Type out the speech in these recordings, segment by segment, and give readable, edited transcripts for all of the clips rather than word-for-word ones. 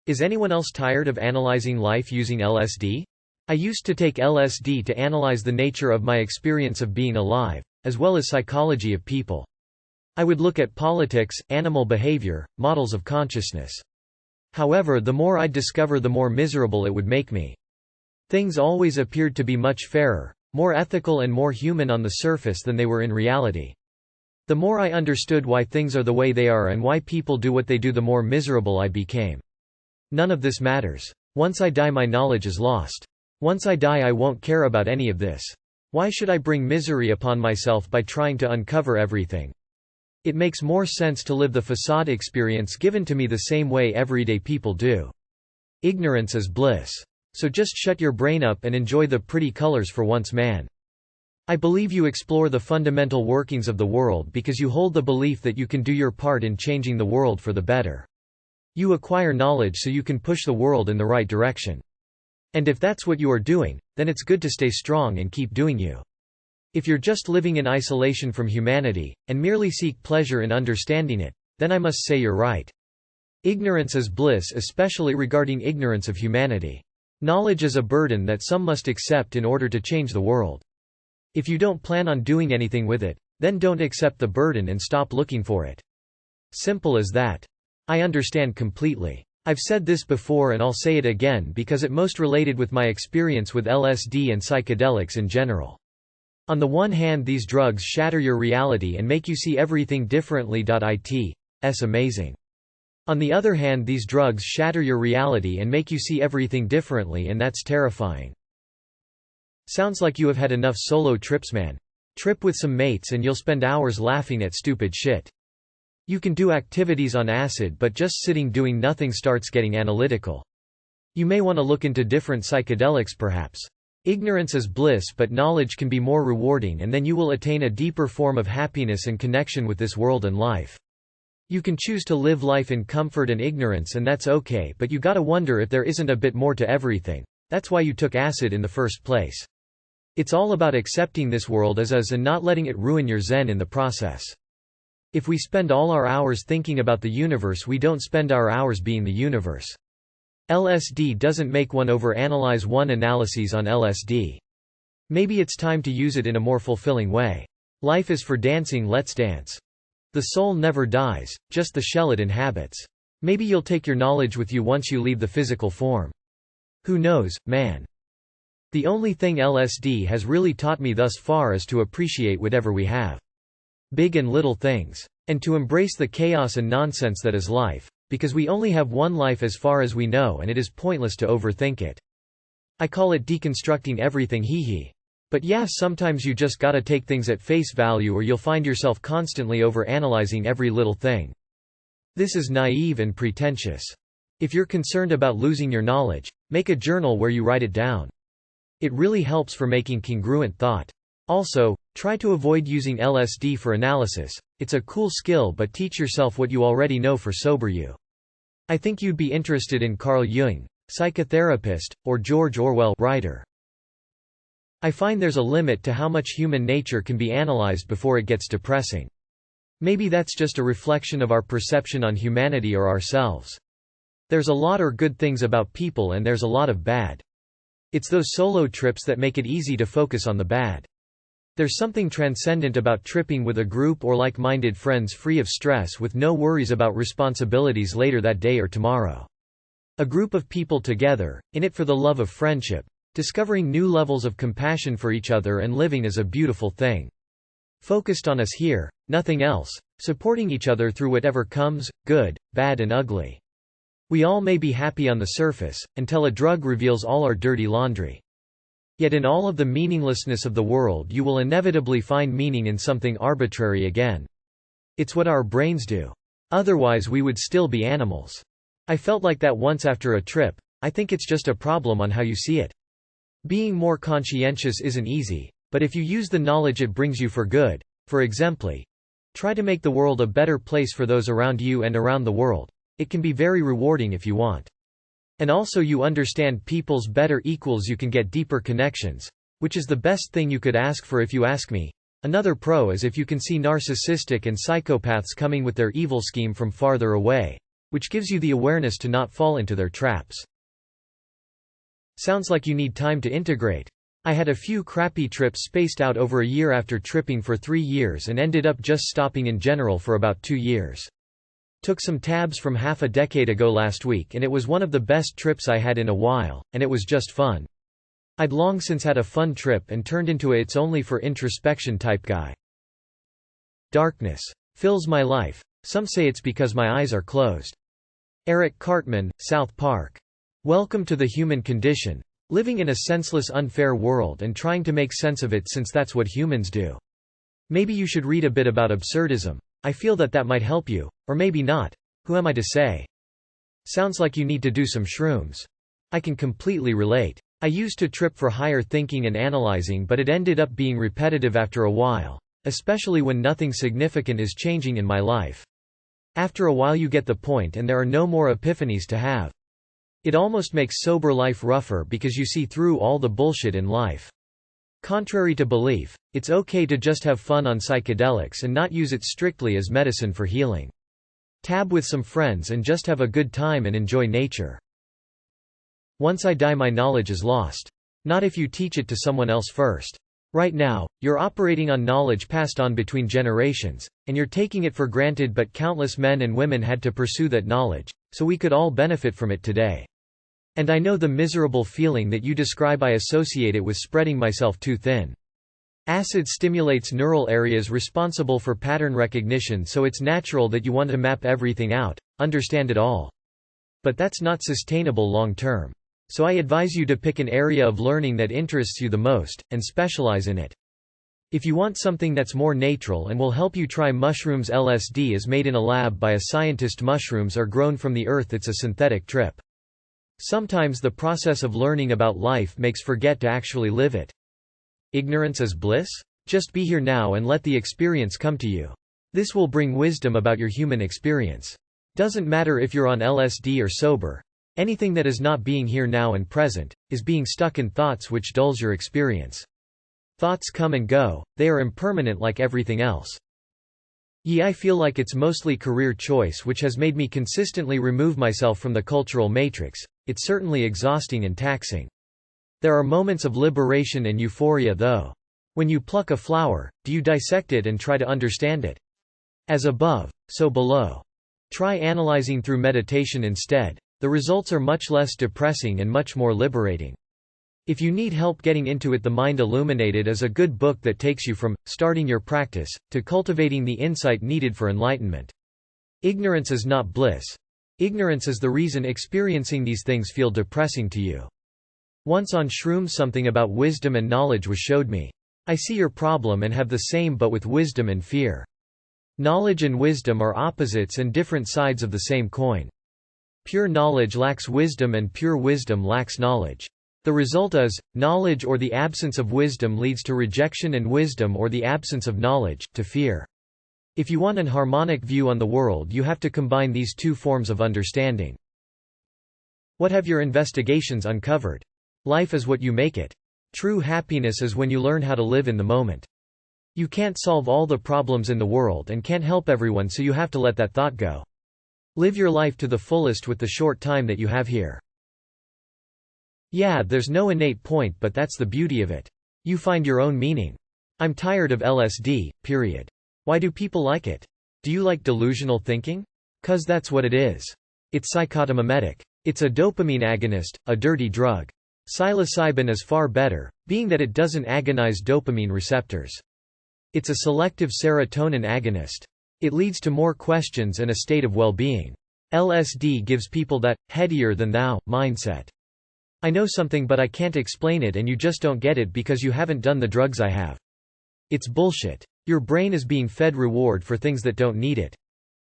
Is anyone else tired of analyzing life using LSD? I used to take LSD to analyze the nature of my experience of being alive, as well as psychology of people. I would look at politics, animal behavior, models of consciousness. However, the more I'd discover, the more miserable it would make me. Things always appeared to be much fairer, more ethical and more human on the surface than they were in reality. The more I understood why things are the way they are and why people do what they do, the more miserable I became. None of this matters. Once I die, my knowledge is lost. Once I die, I won't care about any of this. Why should I bring misery upon myself by trying to uncover everything? It makes more sense to live the facade experience given to me the same way everyday people do. Ignorance is bliss. So just shut your brain up and enjoy the pretty colors for once, man. I believe you explore the fundamental workings of the world because you hold the belief that you can do your part in changing the world for the better. You acquire knowledge so you can push the world in the right direction. And if that's what you are doing, then it's good to stay strong and keep doing you. If you're just living in isolation from humanity, and merely seek pleasure in understanding it, then I must say you're right. Ignorance is bliss, especially regarding ignorance of humanity. Knowledge is a burden that some must accept in order to change the world. If you don't plan on doing anything with it, then don't accept the burden and stop looking for it. Simple as that. I understand completely. I've said this before and I'll say it again because it most related with my experience with LSD and psychedelics in general. On the one hand, these drugs shatter your reality and make you see everything differently. It's amazing. On the other hand, these drugs shatter your reality and make you see everything differently, and that's terrifying. Sounds like you have had enough solo trips, man. Trip with some mates and you'll spend hours laughing at stupid shit. You can do activities on acid, but just sitting doing nothing starts getting analytical. You may want to look into different psychedelics perhaps. Ignorance is bliss, but knowledge can be more rewarding, and then you will attain a deeper form of happiness and connection with this world and life. You can choose to live life in comfort and ignorance, and that's okay, but you gotta wonder if there isn't a bit more to everything. That's why you took acid in the first place. It's all about accepting this world as is and not letting it ruin your zen in the process. If we spend all our hours thinking about the universe, we don't spend our hours being the universe. LSD doesn't make one overanalyze one analyses on LSD. Maybe it's time to use it in a more fulfilling way. Life is for dancing, let's dance. The soul never dies, just the shell it inhabits. Maybe you'll take your knowledge with you once you leave the physical form. Who knows, man? The only thing LSD has really taught me thus far is to appreciate whatever we have. Big and little things. And to embrace the chaos and nonsense that is life. Because we only have one life as far as we know, and it is pointless to overthink it. I call it deconstructing everything, hee. But yeah, sometimes you just gotta take things at face value or you'll find yourself constantly overanalyzing every little thing. This is naive and pretentious. If you're concerned about losing your knowledge, make a journal where you write it down. It really helps for making congruent thought. Also, try to avoid using LSD for analysis. It's a cool skill, but teach yourself what you already know for sober you. I think you'd be interested in Carl Jung, psychotherapist, or George Orwell, writer. I find there's a limit to how much human nature can be analyzed before it gets depressing. Maybe that's just a reflection of our perception on humanity or ourselves. There's a lot of good things about people and there's a lot of bad. It's those solo trips that make it easy to focus on the bad. There's something transcendent about tripping with a group or like-minded friends free of stress with no worries about responsibilities later that day or tomorrow. A group of people together, in it for the love of friendship, discovering new levels of compassion for each other and living is a beautiful thing. Focused on us here, nothing else, supporting each other through whatever comes, good, bad and ugly. We all may be happy on the surface, until a drug reveals all our dirty laundry. Yet in all of the meaninglessness of the world you will inevitably find meaning in something arbitrary again. It's what our brains do. Otherwise we would still be animals. I felt like that once after a trip. I think it's just a problem on how you see it. Being more conscientious isn't easy, but if you use the knowledge it brings you for good, for example, try to make the world a better place for those around you and around the world. It can be very rewarding if you want. And also you understand people's better equals you can get deeper connections, which is the best thing you could ask for if you ask me. Another pro is if you can see narcissistic and psychopaths coming with their evil scheme from farther away. which gives you the awareness to not fall into their traps. Sounds like you need time to integrate. I had a few crappy trips spaced out over a year after tripping for 3 years and ended up just stopping in general for about 2 years. Took some tabs from half a decade ago last week and it was one of the best trips I had in a while, and it was just fun. I'd long since had a fun trip and turned into a it's only for introspection type guy. Darkness fills my life. Some say it's because my eyes are closed. Eric Cartman, South Park. Welcome to the human condition. Living in a senseless, unfair world and trying to make sense of it since that's what humans do. Maybe you should read a bit about absurdism. I feel that might help you, or maybe not. Who am I to say? Sounds like you need to do some shrooms. I can completely relate. I used to trip for higher thinking and analyzing, but it ended up being repetitive after a while, especially when nothing significant is changing in my life. After a while you get the point and there are no more epiphanies to have. It almost makes sober life rougher because you see through all the bullshit in life. Contrary to belief, it's okay to just have fun on psychedelics and not use it strictly as medicine for healing. Tab with some friends and just have a good time and enjoy nature. Once I die, my knowledge is lost. Not if you teach it to someone else first. Right now, you're operating on knowledge passed on between generations, and you're taking it for granted, but countless men and women had to pursue that knowledge, so we could all benefit from it today. And I know the miserable feeling that you describe. I associate it with spreading myself too thin. Acid stimulates neural areas responsible for pattern recognition, so it's natural that you want to map everything out, understand it all. But that's not sustainable long term. So I advise you to pick an area of learning that interests you the most, and specialize in it. If you want something that's more natural and will help you, try mushrooms. LSD is made in a lab by a scientist. Mushrooms are grown from the earth. It's a synthetic trip. Sometimes the process of learning about life makes forget to actually live it. Ignorance is bliss? Just be here now and let the experience come to you. This will bring wisdom about your human experience. Doesn't matter if you're on LSD or sober. Anything that is not being here now and present, is being stuck in thoughts, which dulls your experience. Thoughts come and go, they are impermanent like everything else. I feel like it's mostly career choice which has made me consistently remove myself from the cultural matrix. It's certainly exhausting and taxing. There are moments of liberation and euphoria though. When you pluck a flower, do you dissect it and try to understand it? As above, so below. Try analyzing through meditation instead. The results are much less depressing and much more liberating. If you need help getting into it, The Mind Illuminated is a good book that takes you from starting your practice to cultivating the insight needed for enlightenment. Ignorance is not bliss. Ignorance is the reason experiencing these things feel depressing to you. Once on shrooms, something about wisdom and knowledge was showed me. I see your problem and have the same, but with wisdom and fear. Knowledge and wisdom are opposites and different sides of the same coin. Pure knowledge lacks wisdom and pure wisdom lacks knowledge. The result is, knowledge or the absence of wisdom leads to rejection, and wisdom or the absence of knowledge, to fear. If you want an harmonic view on the world, you have to combine these two forms of understanding. What have your investigations uncovered? Life is what you make it. True happiness is when you learn how to live in the moment. You can't solve all the problems in the world and can't help everyone, so you have to let that thought go. Live your life to the fullest with the short time that you have here. Yeah, there's no innate point, but that's the beauty of it. You find your own meaning. I'm tired of LSD, period. Why do people like it? Do you like delusional thinking? 'Cause that's what it is. It's psychotomimetic. It's a dopamine agonist, a dirty drug. Psilocybin is far better, being that it doesn't agonize dopamine receptors. It's a selective serotonin agonist. It leads to more questions and a state of well-being. LSD gives people that headier than thou mindset. I know something but I can't explain it, and you just don't get it because you haven't done the drugs I have. It's bullshit. Your brain is being fed reward for things that don't need it.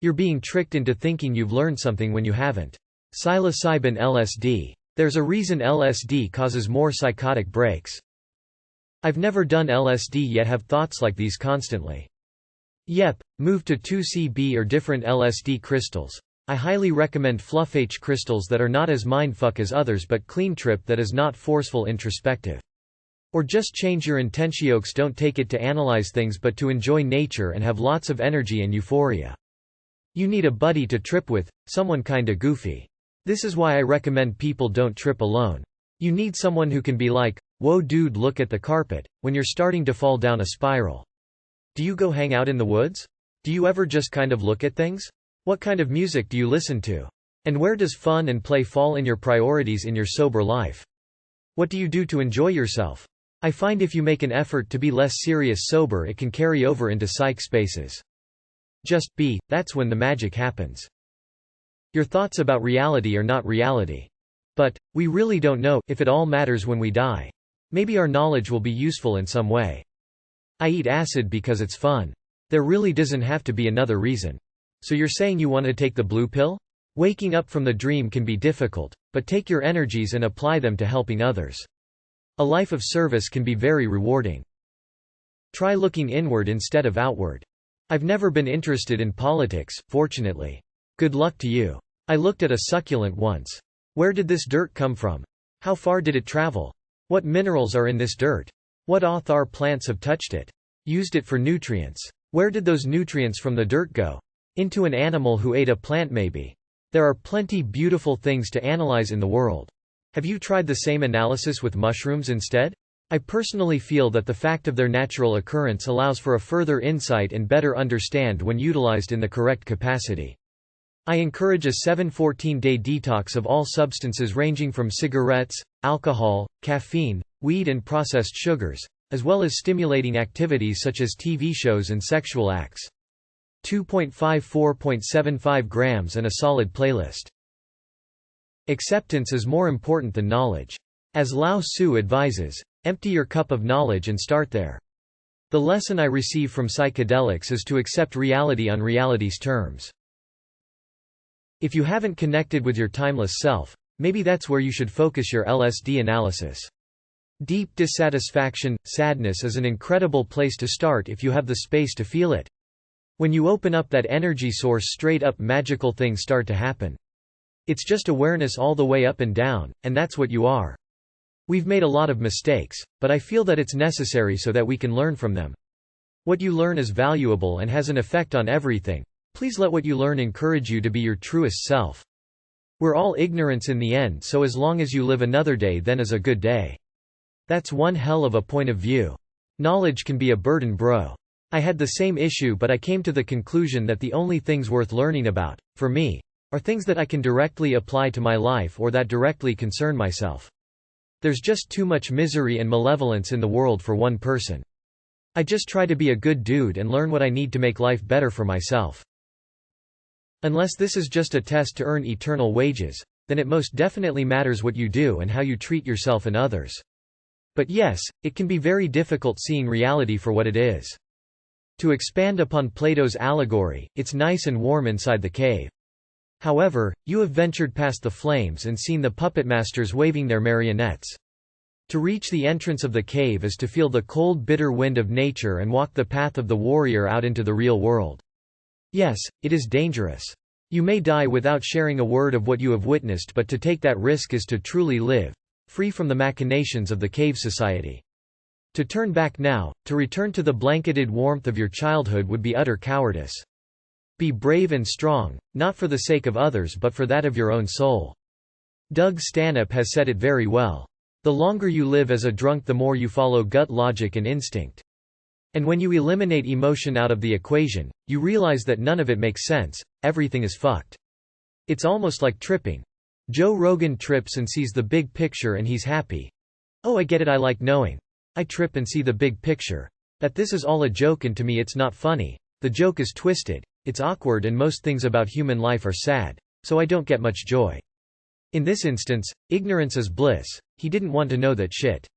You're being tricked into thinking you've learned something when you haven't. Psilocybin LSD. There's a reason LSD causes more psychotic breaks. I've never done LSD yet have thoughts like these constantly. Yep, move to 2CB or different LSD crystals. I highly recommend FluffH crystals that are not as mindfuck as others but clean trip that is not forceful introspective. Or just change your intentiokes, don't take it to analyze things but to enjoy nature and have lots of energy and euphoria. You need a buddy to trip with, someone kinda goofy. This is why I recommend people don't trip alone. You need someone who can be like, "Whoa dude, look at the carpet," when you're starting to fall down a spiral. Do you go hang out in the woods? Do you ever just kind of look at things? What kind of music do you listen to? And where does fun and play fall in your priorities in your sober life? What do you do to enjoy yourself? I find if you make an effort to be less serious sober, it can carry over into psych spaces. Just be, that's when the magic happens. Your thoughts about reality are not reality. But, we really don't know if it all matters when we die. Maybe our knowledge will be useful in some way. I eat acid because it's fun. There really doesn't have to be another reason. So you're saying you want to take the blue pill? Waking up from the dream can be difficult, but take your energies and apply them to helping others. A life of service can be very rewarding. Try looking inward instead of outward. I've never been interested in politics, fortunately. Good luck to you. I looked at a succulent once. Where did this dirt come from? How far did it travel? What minerals are in this dirt? What author plants have touched it? Used it for nutrients. Where did those nutrients from the dirt go? Into an animal who ate a plant maybe. There are plenty beautiful things to analyze in the world. Have you tried the same analysis with mushrooms instead? I personally feel that the fact of their natural occurrence allows for a further insight and better understand when utilized in the correct capacity. I encourage a 7-14-day detox of all substances ranging from cigarettes, alcohol, caffeine, weed and processed sugars, as well as stimulating activities such as TV shows and sexual acts. 2.54.75 grams and a solid playlist. Acceptance is more important than knowledge. As Lao Tzu advises, empty your cup of knowledge and start there. The lesson I receive from psychedelics is to accept reality on reality's terms. If you haven't connected with your timeless self, maybe that's where you should focus your LSD analysis. Deep dissatisfaction, sadness is an incredible place to start if you have the space to feel it. When you open up that energy source, straight up magical things start to happen. It's just awareness all the way up and down, and that's what you are. We've made a lot of mistakes, but I feel that it's necessary so that we can learn from them. What you learn is valuable and has an effect on everything. Please let what you learn encourage you to be your truest self. We're all ignorance in the end, so as long as you live another day, then is a good day. That's one hell of a point of view. Knowledge can be a burden, bro. I had the same issue, but I came to the conclusion that the only things worth learning about, for me, are things that I can directly apply to my life or that directly concern myself. There's just too much misery and malevolence in the world for one person. I just try to be a good dude and learn what I need to make life better for myself. Unless this is just a test to earn eternal wages, then it most definitely matters what you do and how you treat yourself and others. But yes, it can be very difficult seeing reality for what it is. To expand upon Plato's allegory, it's nice and warm inside the cave. However, you have ventured past the flames and seen the puppet masters waving their marionettes. To reach the entrance of the cave is to feel the cold, bitter wind of nature and walk the path of the warrior out into the real world. Yes, it is dangerous. You may die without sharing a word of what you have witnessed, but to take that risk is to truly live, free from the machinations of the cave society. To turn back now, to return to the blanketed warmth of your childhood would be utter cowardice. Be brave and strong, not for the sake of others but for that of your own soul. Doug Stanhope has said it very well. The longer you live as a drunk, the more you follow gut logic and instinct. And when you eliminate emotion out of the equation, you realize that none of it makes sense, everything is fucked. It's almost like tripping. Joe Rogan trips and sees the big picture and he's happy. Oh, I get it, I like knowing. I trip and see the big picture. That this is all a joke, and to me it's not funny. The joke is twisted, it's awkward, and most things about human life are sad, so I don't get much joy. In this instance, ignorance is bliss. He didn't want to know that shit.